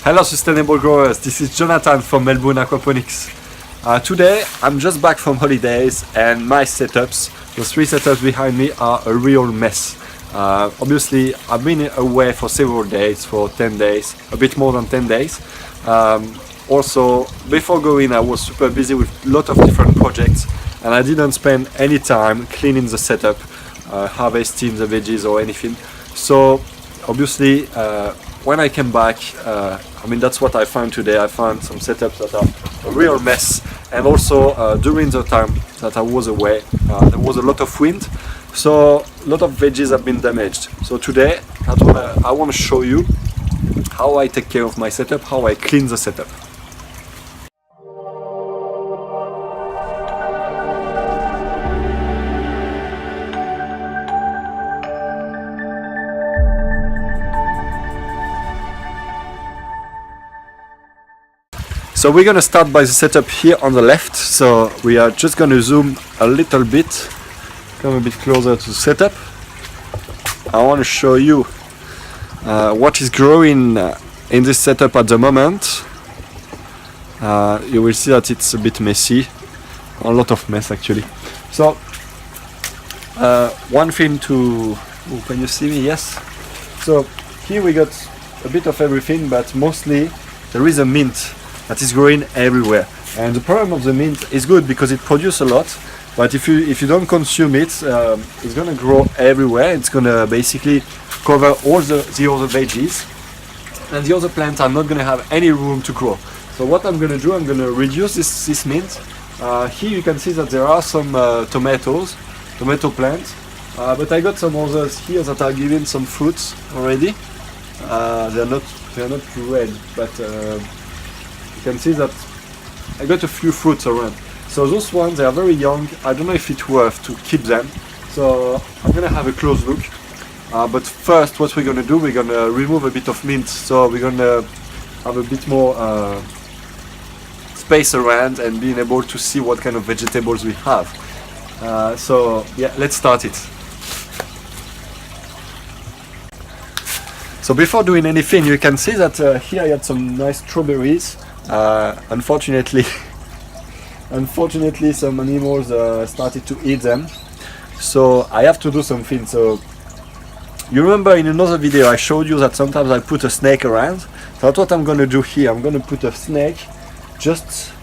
Hello sustainable growers, this is Jonathan from Melbourne Aquaponics. Today I'm just back from holidays and my setups, the 3 setups behind me are a real mess. Obviously I've been away for several days, for 10 days, a bit more than 10 days. Also before going I was super busy with a lot of different projects and I didn't spend any time cleaning the setup, harvesting the veggies or anything. So obviously when I came back, I mean that's what I found today. I found some setups that are a real mess, and also during the time that I was away there was a lot of wind, so a lot of veggies have been damaged. So today I want to show you how I take care of my setup, how I clean the setup. So we're gonna start by the setup here on the left. So we are just gonna zoom a little bit, come a bit closer to the setup. I want to show you what is growing in this setup at the moment. You will see that it's a bit messy, a lot of mess actually. So one thing to, oh, can you see me? Yes. So here we got a bit of everything, but mostly there is a mint that is growing everywhere. And the problem of the mint is good because it produces a lot, but if you don't consume it, it's gonna grow everywhere. It's gonna basically cover all the other veggies, and the other plants are not gonna have any room to grow. So what I'm gonna do, I'm gonna reduce this mint. Here you can see that there are some tomato plants, but I got some others here that are giving some fruits already. They're not red, but you can see that I got a few fruits around. So those ones, they are very young. I don't know if it's worth to keep them. So I'm gonna have a close look. But first, what we're gonna do, we're gonna remove a bit of mint. So we're gonna have a bit more space around and being able to see what kind of vegetables we have. So yeah, let's start it. So before doing anything, you can see that here I had some nice strawberries. Unfortunately some animals started to eat them, so I have to do something. So you remember in another video I showed you that sometimes I put a snake around. So that's what I'm gonna do here. I'm gonna put a snake just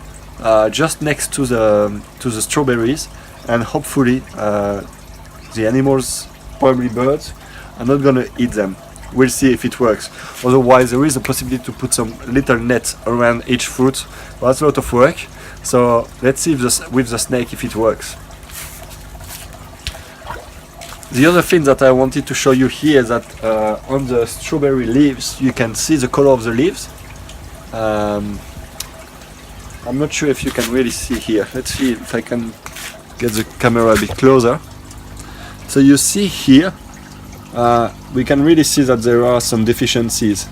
next to the strawberries, and hopefully the animals, probably birds, are not gonna eat them. We'll see if it works. Otherwise there is a possibility to put some little nets around each fruit, but that's a lot of work. So let's see if with the snake if it works. The other thing that I wanted to show you here is that on the strawberry leaves you can see the color of the leaves. I'm not sure if you can really see here. Let's see if I can get the camera a bit closer. So you see here we can really see that there are some deficiencies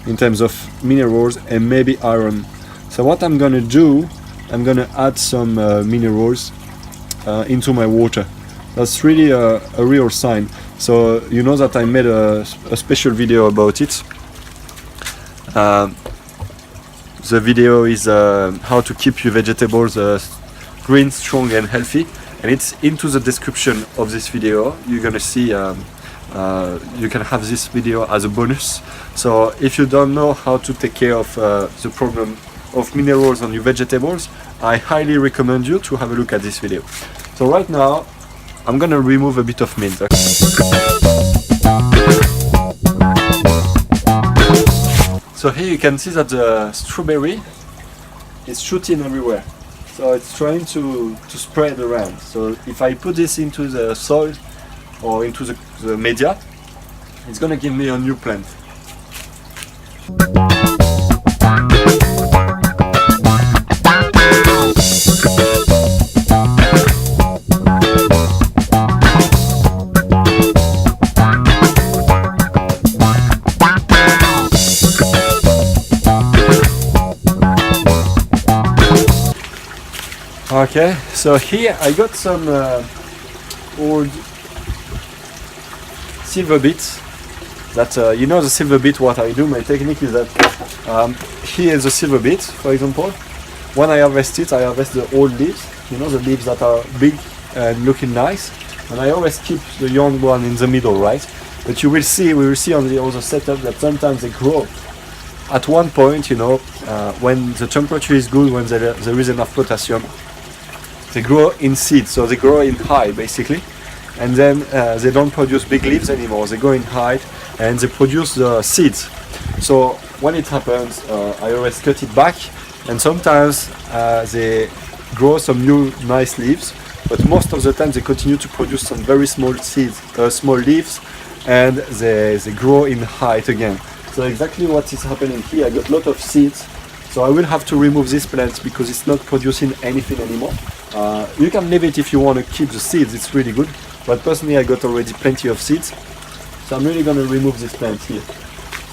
in terms of minerals and maybe iron. So what I'm gonna do, I'm gonna add some minerals into my water. That's really a real sign. So you know that I made a special video about it. The video is how to keep your vegetables green, strong and healthy, and it's into the description of this video. You're gonna see you can have this video as a bonus. So if you don't know how to take care of the problem of minerals on your vegetables, I highly recommend you to have a look at this video. So right now I'm gonna remove a bit of mint. So here you can see that the strawberry is shooting everywhere, so it's trying to spread around. So if I put this into the soil or into the media, it's gonna give me a new plant. Okay, so here I got some old silver bits. that you know the silver bit. What I do, my technique is that here is the silver bit, for example. When I harvest it, I harvest the old leaves, you know, the leaves that are big and looking nice, and I always keep the young one in the middle, right? But we will see on the other setup that sometimes they grow at one point, you know, when the temperature is good, when there is enough potassium, they grow in seed, so they grow in high basically, and then they don't produce big leaves anymore, they go in high and they produce the seeds. So when it happens, I always cut it back, and sometimes they grow some new nice leaves, but most of the time they continue to produce some very small seeds, small leaves, and they grow in height again. So exactly what is happening here, I got a lot of seeds, so I will have to remove this plant because it's not producing anything anymore. You can leave it if you want to keep the seeds, it's really good, but personally I got already plenty of seeds, so I'm really going to remove this plant here.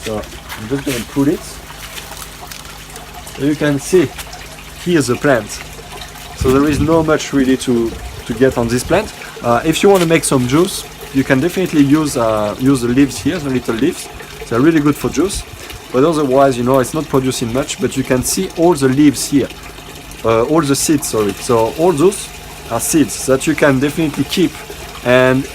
So I'm just going to pull it. So you can see, here's the plant. So there is not much really to get on this plant. If you want to make some juice, you can definitely use the leaves here, the little leaves. They're really good for juice, but otherwise, you know, it's not producing much, but you can see all the leaves here, all the seeds, sorry. So all those are seeds that you can definitely keep and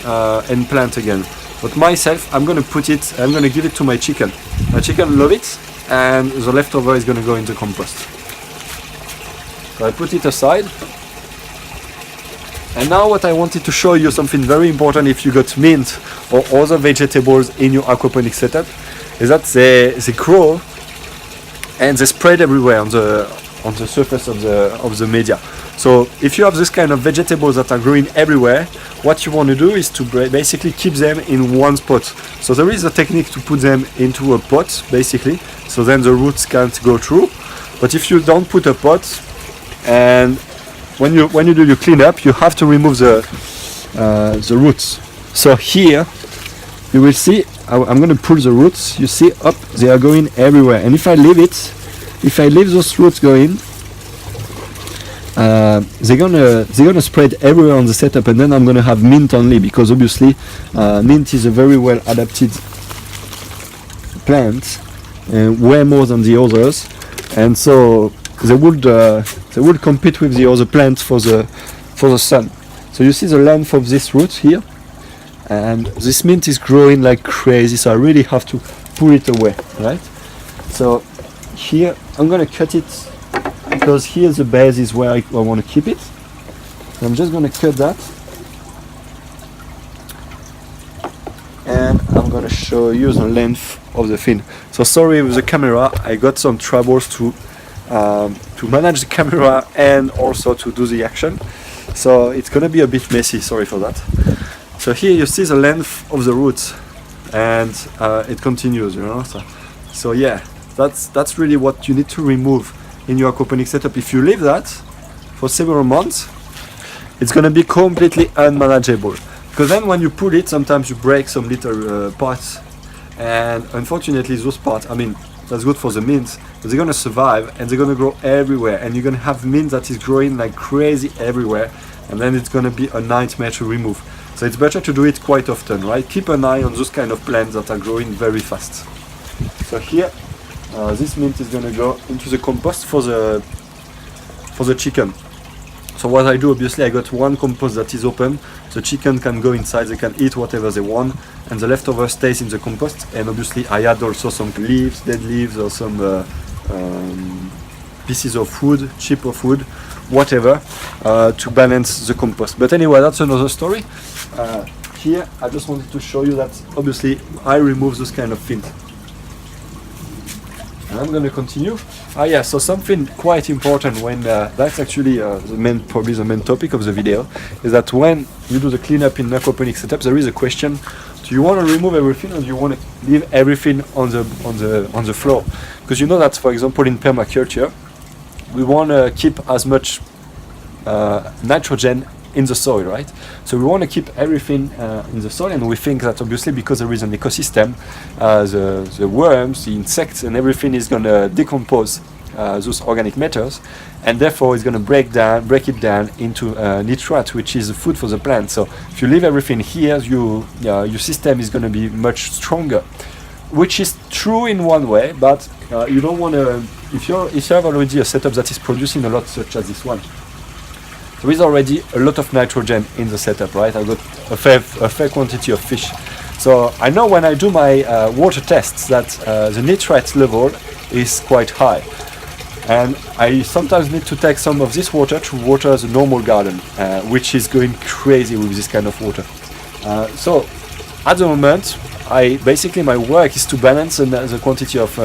plant again. But myself, I'm going to give it to my chicken. My chicken love it, and the leftover is going to go into compost. So I put it aside. And now what I wanted to show you, something very important if you got mint or other vegetables in your aquaponics setup, is that they grow and they spread everywhere on the surface of the media. So if you have this kind of vegetables that are growing everywhere, what you want to do is to basically keep them in one spot. So there is a technique to put them into a pot basically, so then the roots can't go through. But if you don't put a pot, and when you do your cleanup, you have to remove the roots. So here you will see I'm going to pull the roots. You see, up, they are going everywhere. And if I leave those roots going, they're gonna spread everywhere on the setup, and then I'm gonna have mint only, because obviously mint is a very well adapted plant, way more than the others, and so they would compete with the other plants for the sun. So you see the length of this root here, and this mint is growing like crazy, so I really have to pull it away, right? So here I'm gonna cut it, because here the base is where I want to keep it. So I'm just gonna cut that, and I'm gonna show you the length of the fin. So sorry with the camera, I got some troubles to manage the camera and also to do the action, so it's gonna be a bit messy, sorry for that. So here you see the length of the roots, and it continues, you know. So yeah, that's really what you need to remove in your aquaponics setup. If you leave that for several months, it's gonna be completely unmanageable, because then when you pull it, sometimes you break some little parts, and unfortunately those parts, I mean, that's good for the mint, but they're gonna survive and they're gonna grow everywhere, and you're gonna have mint that is growing like crazy everywhere, and then it's gonna be a nightmare to remove. So it's better to do it quite often, right? Keep an eye on those kind of plants that are growing very fast. So here, this mint is gonna go into the compost for the chicken. So what I do, obviously, I got one compost that is open. The chicken can go inside, they can eat whatever they want, and the leftover stays in the compost. And obviously, I add also some leaves, dead leaves, or some pieces of wood, chip of wood, whatever, to balance the compost. But anyway, that's another story. Here, I just wanted to show you that obviously I remove this kind of fins. And I'm going to continue. Yeah, so something quite important when that's actually probably the main topic of the video, is that when you do the cleanup in aquaponics setup, there is a question: do you want to remove everything, or do you want to leave everything on the floor? Because you know that, for example, in permaculture, we want to keep as much nitrogen in the soil, right? So we want to keep everything in the soil, and we think that obviously because there is an ecosystem, the worms, the insects, and everything is going to decompose those organic matters, and therefore it's going to break it down into nitrate, which is food for the plant. So if you leave everything here, your system is going to be much stronger. which is true in one way, but you don't want to. If you have already a setup that is producing a lot, such as this one, there is already a lot of nitrogen in the setup, right? I've got a fair quantity of fish, so I know when I do my water tests that the nitrate level is quite high, and I sometimes need to take some of this water to water the normal garden, which is going crazy with this kind of water. So at the moment, basically my work is to balance the quantity of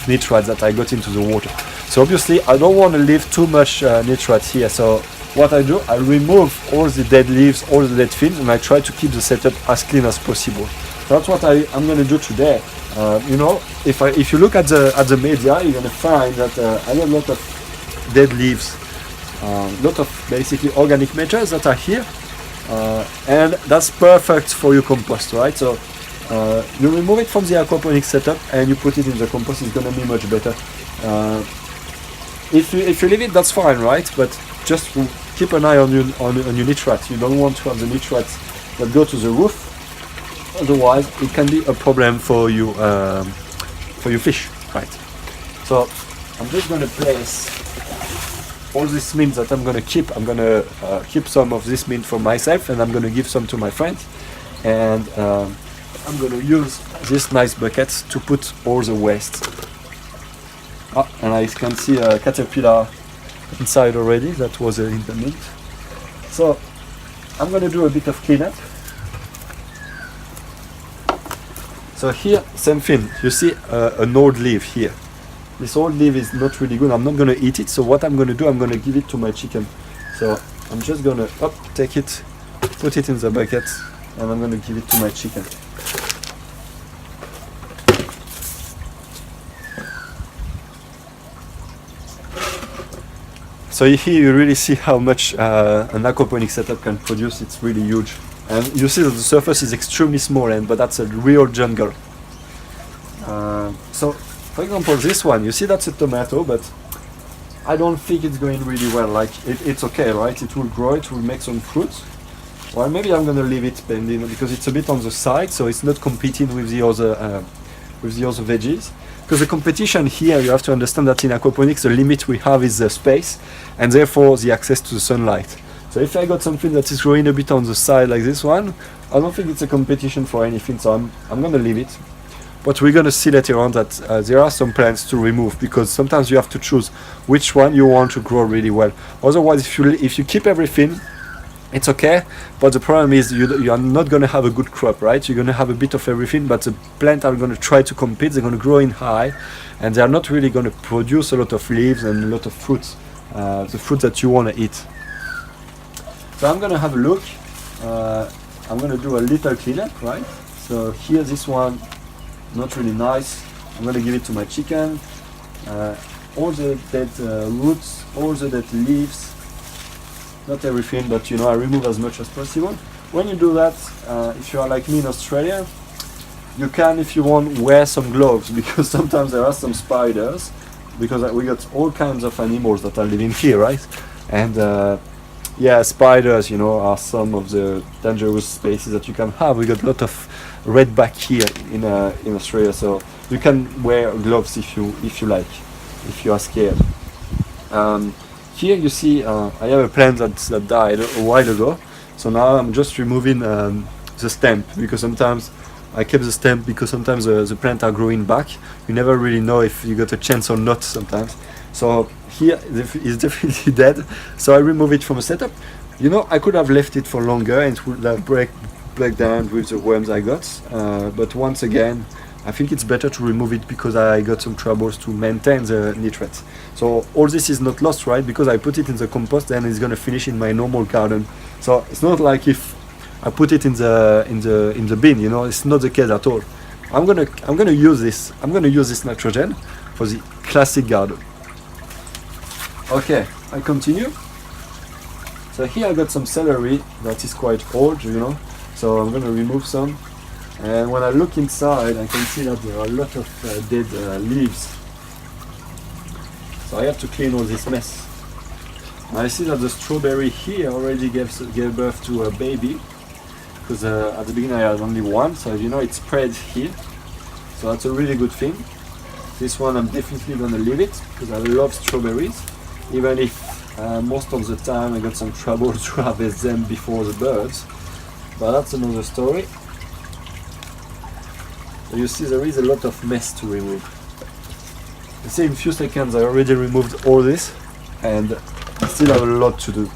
nitrate that I got into the water. So obviously I don't want to leave too much nitrate here. So what I do, I remove all the dead leaves, all the dead fins, and I try to keep the setup as clean as possible. So that's what I'm going to do today. You know, if you look at the media, you're going to find that I have a lot of dead leaves, a lot of basically organic matters that are here, and that's perfect for your compost, right? So you remove it from the aquaponics setup and you put it in the compost. It's gonna be much better. If you leave it, that's fine, right? But just keep an eye on your nitrates. You don't want to have the nitrates that go to the roof. Otherwise, it can be a problem for you for your fish, right? So I'm just gonna place all this mint that I'm gonna keep. I'm gonna keep some of this mint for myself, and I'm gonna give some to my friends. And I'm going to use this nice bucket to put all the waste. And I can see a caterpillar inside already. That was in the mint. So I'm going to do a bit of cleanup. So here, same thing. You see an old leaf here. This old leaf is not really good. I'm not going to eat it. So what I'm going to do, I'm going to give it to my chicken. So I'm just going to take it, put it in the bucket, and I'm going to give it to my chicken. So here you really see how much an aquaponics setup can produce. It's really huge. And you see that the surface is extremely small, but that's a real jungle. So, for example, this one, you see that's a tomato, but I don't think it's going really well. Like, it's okay, right? It will grow, it will make some fruit. Well, maybe I'm gonna leave it pending because it's a bit on the side, so it's not competing with the other veggies. Because the competition here, you have to understand that in aquaponics, the limit we have is the space, and therefore the access to the sunlight. So if I got something that is growing a bit on the side like this one, I don't think it's a competition for anything, so I'm gonna leave it. But we're gonna see later on that there are some plants to remove, because sometimes you have to choose which one you want to grow really well. Otherwise, if you keep everything, it's okay, but the problem is you are not going to have a good crop, right? You're going to have a bit of everything, but the plants are going to try to compete. They're going to grow in high, and they are not really going to produce a lot of leaves and a lot of fruits, the fruit that you want to eat. So I'm going to have a look. I'm going to do a little cleanup, right? So here, this one, not really nice. I'm going to give it to my chicken. All the dead roots, all the dead leaves. Not everything, but I remove as much as possible. When you do that, if you are like me in Australia, you can, if you want, wear some gloves, because sometimes there are some spiders, because we got all kinds of animals that are living here, right? And yeah, spiders, are some of the dangerous species that you can have. We got a lot of redback here in Australia, so you can wear gloves if you like, if you are scared. Here you see I have a plant that died a while ago, so now I'm just removing the stem, because sometimes I kept the stem because sometimes the plant are growing back. You never really know if you got a chance or not sometimes. So here it's definitely dead, so I remove it from the setup. I could have left it for longer and it would have break down with the worms I got, but once again I think it's better to remove it because I got some troubles to maintain the nitrates. So all this is not lost, right? Because I put it in the compost and it's gonna finish in my normal garden. So it's not like if I put it in the bin, it's not the case at all. I'm gonna use this. I'm gonna use this nitrogen for the classic garden. Okay, I continue. So here I got some celery that is quite old, So I'm gonna remove some. And when I look inside, I can see that there are a lot of dead leaves. So I have to clean all this mess. And I see that the strawberry here already gave birth to a baby, because at the beginning I had only one, so it spread here. So that's a really good thing. This one I'm definitely gonna leave it because I love strawberries, even if most of the time I got some trouble to harvest them before the birds, but that's another story. So you see there is a lot of mess to remove. You see in a few seconds I already removed all this and I still have a lot to do.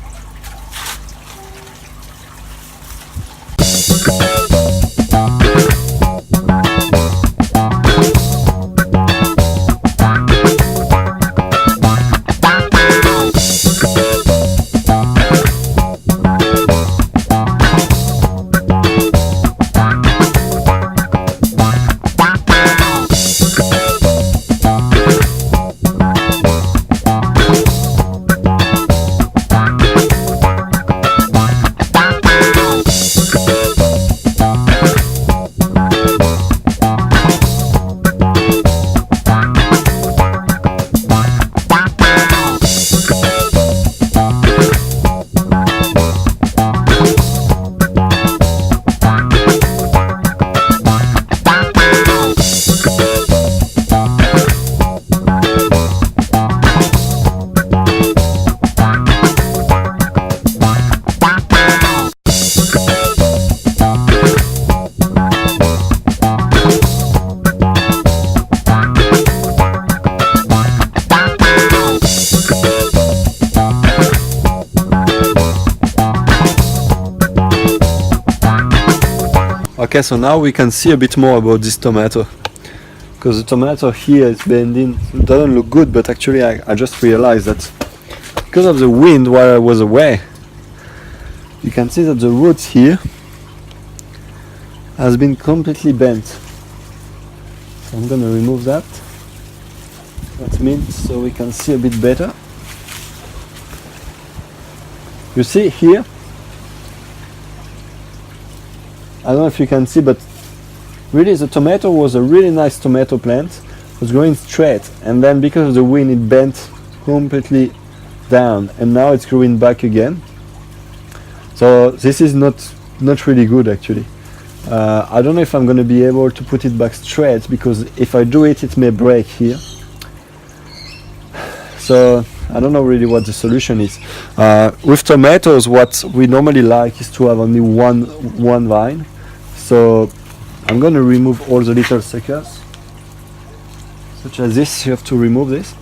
Okay, so now we can see a bit more about this tomato, because the tomato here is bending. It doesn't look good, but actually I just realized that because of the wind while I was away, you can see that the roots here has been completely bent. So I'm gonna remove that. That means so we can see a bit better. You see here, I don't know if you can see, but really the tomato was a really nice tomato plant. It was growing straight, and then because of the wind it bent completely down, and now it's growing back again. So this is not really good actually. I don't know if I'm going to be able to put it back straight, because if I do it, it may break here. So I don't know really what the solution is. With tomatoes, what we normally like is to have only one vine. So I'm going to remove all the little suckers, such as this. You have to remove this.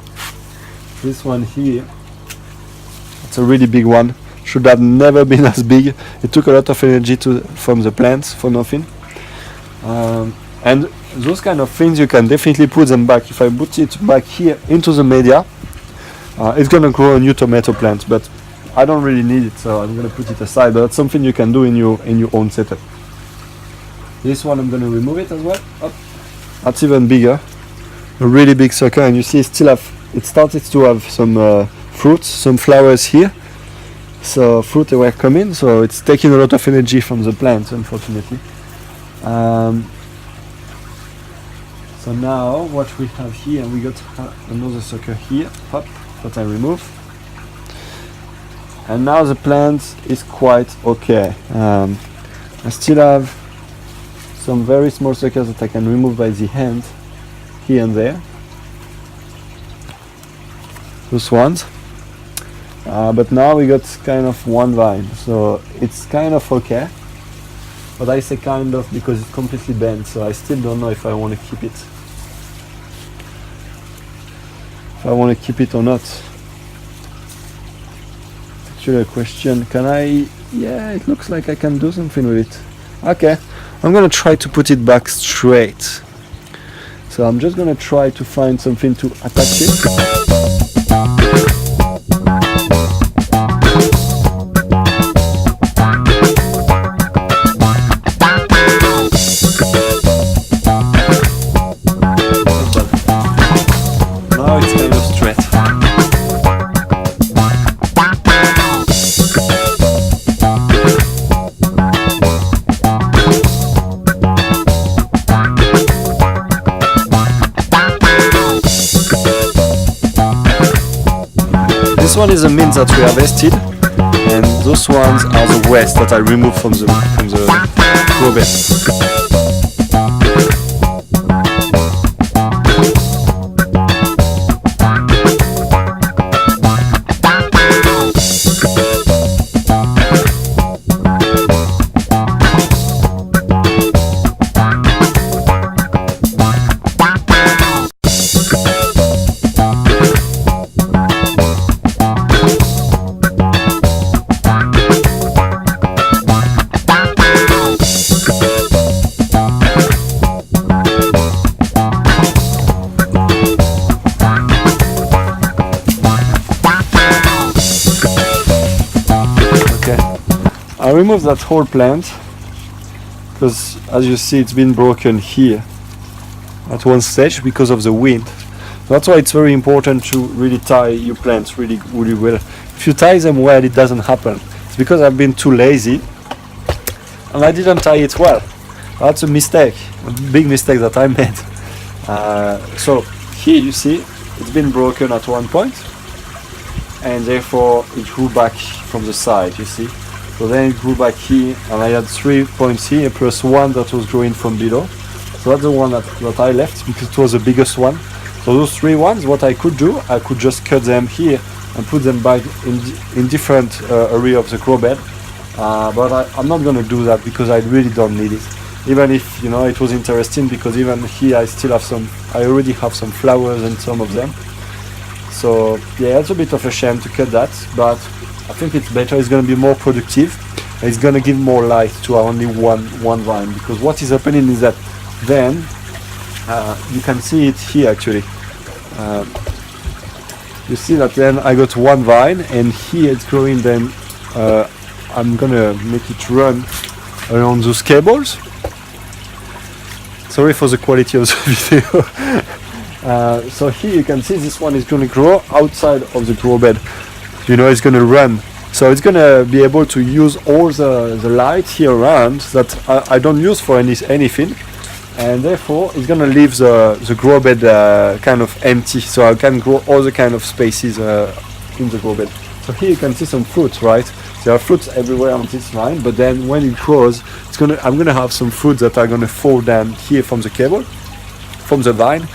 This one here, it's a really big one. Should have never been as big. It took a lot of energy from the plants for nothing. And those kind of things you can definitely put them back. If I put it back here into the media, it's going to grow a new tomato plant, but I don't really need it, so I'm going to put it aside. But that's something you can do in your own setup. This one I'm going to remove it as well. Oh, that's even bigger, a really big sucker, and you see it started to have some fruits, some flowers here. So fruit were coming, so it's taking a lot of energy from the plants, unfortunately. So now what we have here, we got another sucker here, hop, that I remove. And now the plant is quite okay. I still have some very small suckers that I can remove by the hand here and there. Those ones. But now we got kind of one vine, so it's kind of okay. But I say kind of because it's completely bent, so I still don't know if I want to keep it. If I want to keep it or not. It's actually a question. Can I? Yeah, it looks like I can do something with it. Okay, I'm gonna try to put it back straight. So I'm just gonna try to find something to attach it. This one is the mint that we harvested, and those ones are the waste that I removed from the grow bed. I removed that whole plant because, as you see, it's been broken here at one stage because of the wind. That's why it's very important to really tie your plants really well. If you tie them well, it doesn't happen. It's because I've been too lazy and I didn't tie it well. That's a mistake, a big mistake that I made. So here you see it's been broken at one point, and therefore it grew back from the side, you see. So then it grew back here, and I had 3 points here plus one that was growing from below. So that's the one that I left because it was the biggest one. So those 3 ones, what I could do, I could just cut them here and put them back in different area of the grow bed. But I'm not going to do that because I really don't need it. Even if, you know, it was interesting because even here I still have I already have some flowers in some of them. So yeah, it's a bit of a shame to cut that, but I think it's better. It's going to be more productive. It's going to give more light to only one vine, because what is happening is that then you can see it here actually. You see that then I got one vine, and here it's growing. Then I'm gonna make it run around those cables. Sorry for the quality of the video. So here you can see this one is going to grow outside of the grow bed. You know, it's going to run. So it's going to be able to use all the light here around that I don't use for anything. And therefore it's going to leave the grow bed kind of empty. So I can grow all the kind of spaces in the grow bed. So here you can see some fruits, right? There are fruits everywhere on this vine, but then when it grows, I'm gonna have some fruits that are gonna fall down here from the cable, from the vine,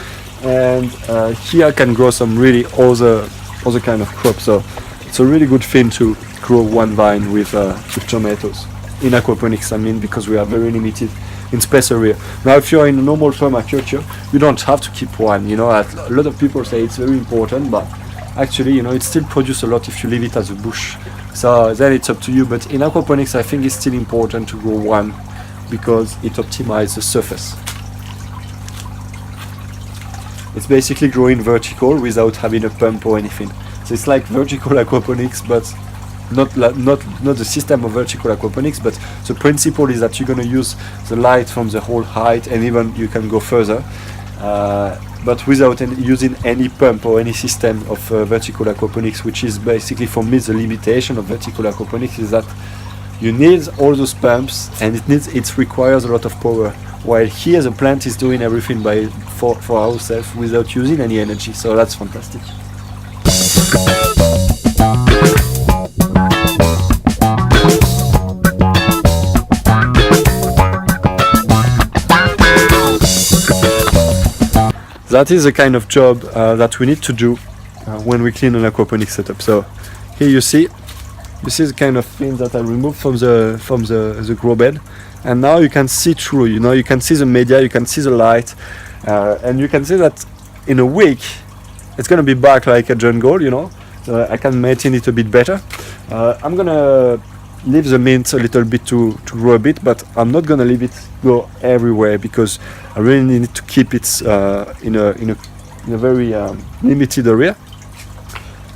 and here I can grow some really other kind of crops. So it's a really good thing to grow one vine with tomatoes in aquaponics. I mean, because we are very limited in space area. Now, if you're in a normal permaculture, you don't have to keep one. You know, a lot of people say it's very important, but actually, you know, it still produces a lot if you leave it as a bush. So then it's up to you. But in aquaponics, I think it's still important to grow one because it optimizes the surface. It's basically growing vertical without having a pump or anything. So it's like vertical aquaponics, but not the system of vertical aquaponics, but the principle is that you're going to use the light from the whole height, and even you can go further. But without using any pump or any system of vertical aquaponics, which is basically, for me, the limitation of vertical aquaponics is that you need all those pumps, and it requires a lot of power. While here the plant is doing everything for ourselves without using any energy, so that's fantastic. That is the kind of job that we need to do when we clean an aquaponics setup. So here you see the kind of things that I removed from the grow bed, and now you can see through. You know, you can see the media, you can see the light, and you can see that in a week it's going to be back like a jungle. You know, so I can maintain it a bit better. I'm gonna leave the mint a little bit to grow a bit, but I'm not gonna leave it go everywhere because I really need to keep it in a very limited area.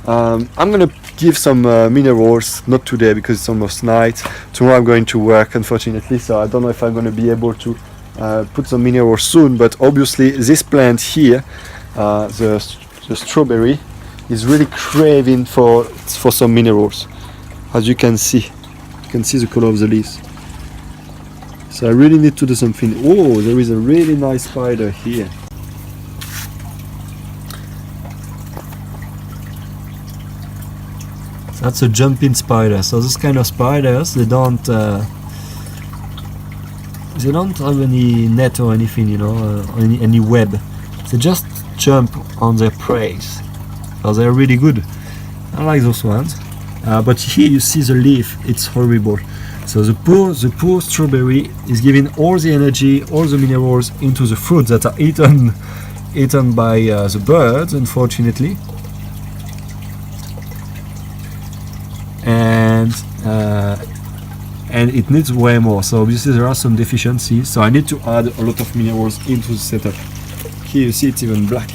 I'm gonna give some minerals, not today because it's almost night. Tomorrow I'm going to work, unfortunately, so I don't know if I'm gonna be able to put some minerals soon. But obviously this plant here, the strawberry, is really craving for some minerals, as you can see. You can see the color of the leaves. So I really need to do something. Oh, there is a really nice spider here. So that's a jumping spider. So those kind of spiders, they don't have any net or anything, you know, any web. They just jump on their prey. So they're really good. I like those ones. But here you see the leaf, it's horrible. So the poor strawberry is giving all the energy, all the minerals into the fruits that are eaten by the birds, unfortunately. And it needs way more. So obviously there are some deficiencies. So I need to add a lot of minerals into the setup. Here you see it's even black,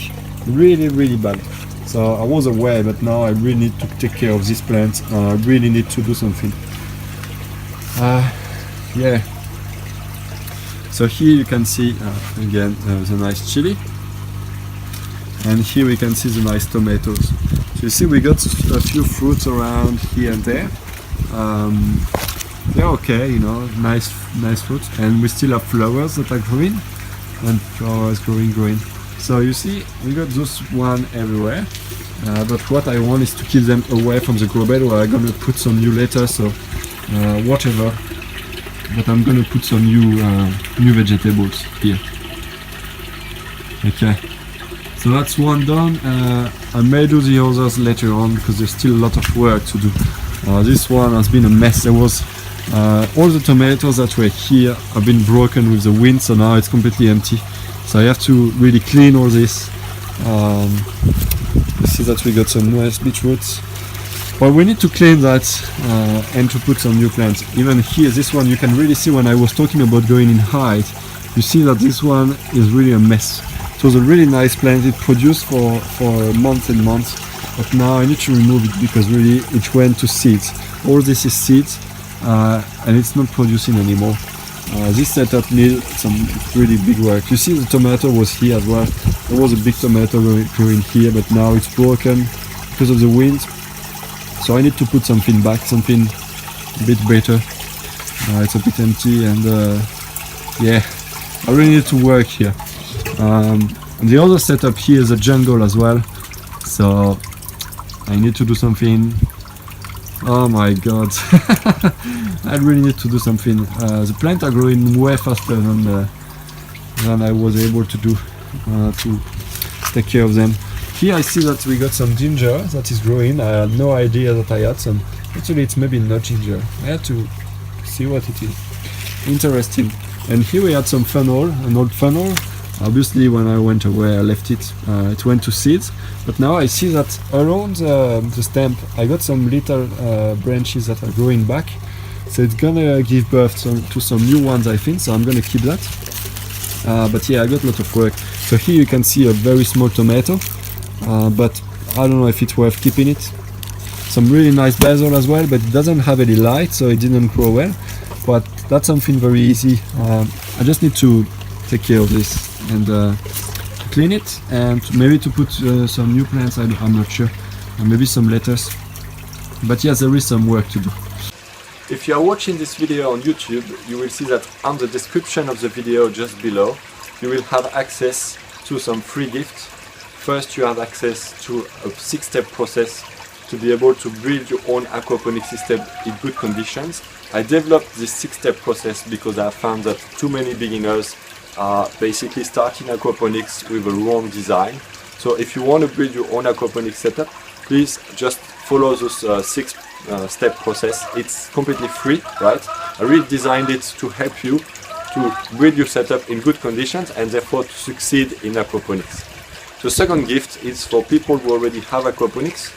really, really bad. So I was aware, but now I really need to take care of this plant. I really need to do something. Yeah. So here you can see again the nice chili, and here we can see the nice tomatoes. So you see we got a few fruits around here and there. They're okay, you know, nice fruits, and we still have flowers that are green and flowers growing. So you see we got those one everywhere, but what I want is to keep them away from the grow bed where I'm gonna put some new lettuce or whatever. But I'm gonna put some new vegetables here. Okay, so that's one done. I may do the others later on because there's still a lot of work to do. This one has been a mess. There was all the tomatoes that were here have been broken with the wind, so now it's completely empty. So I have to really clean all this. You see that we got some nice beetroots. Well, we need to clean that and to put some new plants. Even here, this one, you can really see when I was talking about going in height, you see that this one is really a mess. It was a really nice plant. It produced for months and months, but now I need to remove it because really it went to seeds. All this is seeds and it's not producing anymore. This setup needs some really big work. You see the tomato was here as well. There was a big tomato growing here, but now it's broken because of the wind. So I need to put something back, something a bit better. It's a bit empty, and yeah, I really need to work here. And the other setup here is a jungle as well, so I need to do something. Oh my god, I really need to do something. The plants are growing way faster than I was able to do to take care of them. Here I see that we got some ginger that is growing. I had no idea that I had some. Actually, it's maybe not ginger. I had to see what it is. Interesting. And here we had some fennel, an old fennel. Obviously, when I went away, I left it. It went to seeds. But now I see that around the stem, I got some little branches that are growing back. So it's gonna give birth to some new ones, I think. So I'm gonna keep that. But yeah, I got a lot of work. So here you can see a very small tomato. But I don't know if it's worth keeping it. Some really nice basil as well, but it doesn't have any light, so it didn't grow well. But that's something very easy. I just need to take care of this and to clean it, and maybe to put some new plants. I'm not sure, and maybe some lettuce. But yes, there is some work to do. If you are watching this video on YouTube, you will see that on the description of the video just below, you will have access to some free gifts. First, you have access to a 6-step process to be able to build your own aquaponics system in good conditions. I developed this 6-step process because I found that too many beginners are basically starting aquaponics with a wrong design. So if you want to build your own aquaponics setup, please just follow this 6-step process. It's completely free, right? I really designed it to help you to build your setup in good conditions and therefore to succeed in aquaponics. The second gift is for people who already have aquaponics.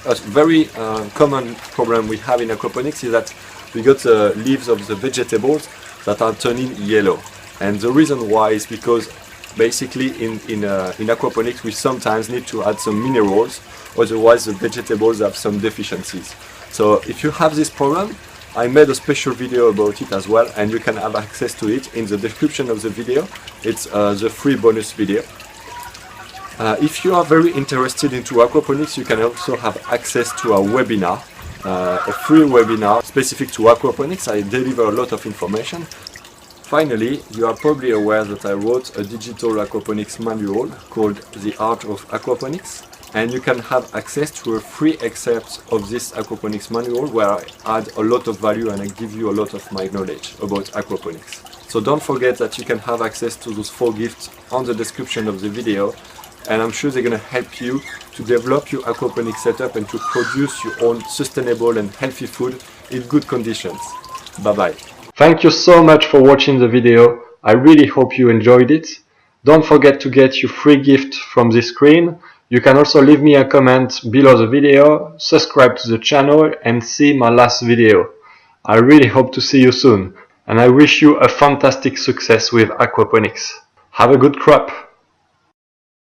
A very common problem we have in aquaponics is that we got the leaves of the vegetables that are turning yellow. And the reason why is because basically in aquaponics we sometimes need to add some minerals, otherwise the vegetables have some deficiencies. So if you have this problem, I made a special video about it as well, and you can have access to it in the description of the video. It's the free bonus video. If you are very interested into aquaponics, you can also have access to our webinar, a free webinar specific to aquaponics. I deliver a lot of information. Finally, you are probably aware that I wrote a digital aquaponics manual called The Art of Aquaponics, and you can have access to a free excerpt of this aquaponics manual where I add a lot of value and I give you a lot of my knowledge about aquaponics. So don't forget that you can have access to those 4 gifts on the description of the video, and I'm sure they're going to help you to develop your aquaponics setup and to produce your own sustainable and healthy food in good conditions. Bye bye. Thank you so much for watching the video. I really hope you enjoyed it. Don't forget to get your free gift from this screen. You can also leave me a comment below the video, subscribe to the channel and see my last video. I really hope to see you soon, and I wish you a fantastic success with aquaponics. Have a good crop!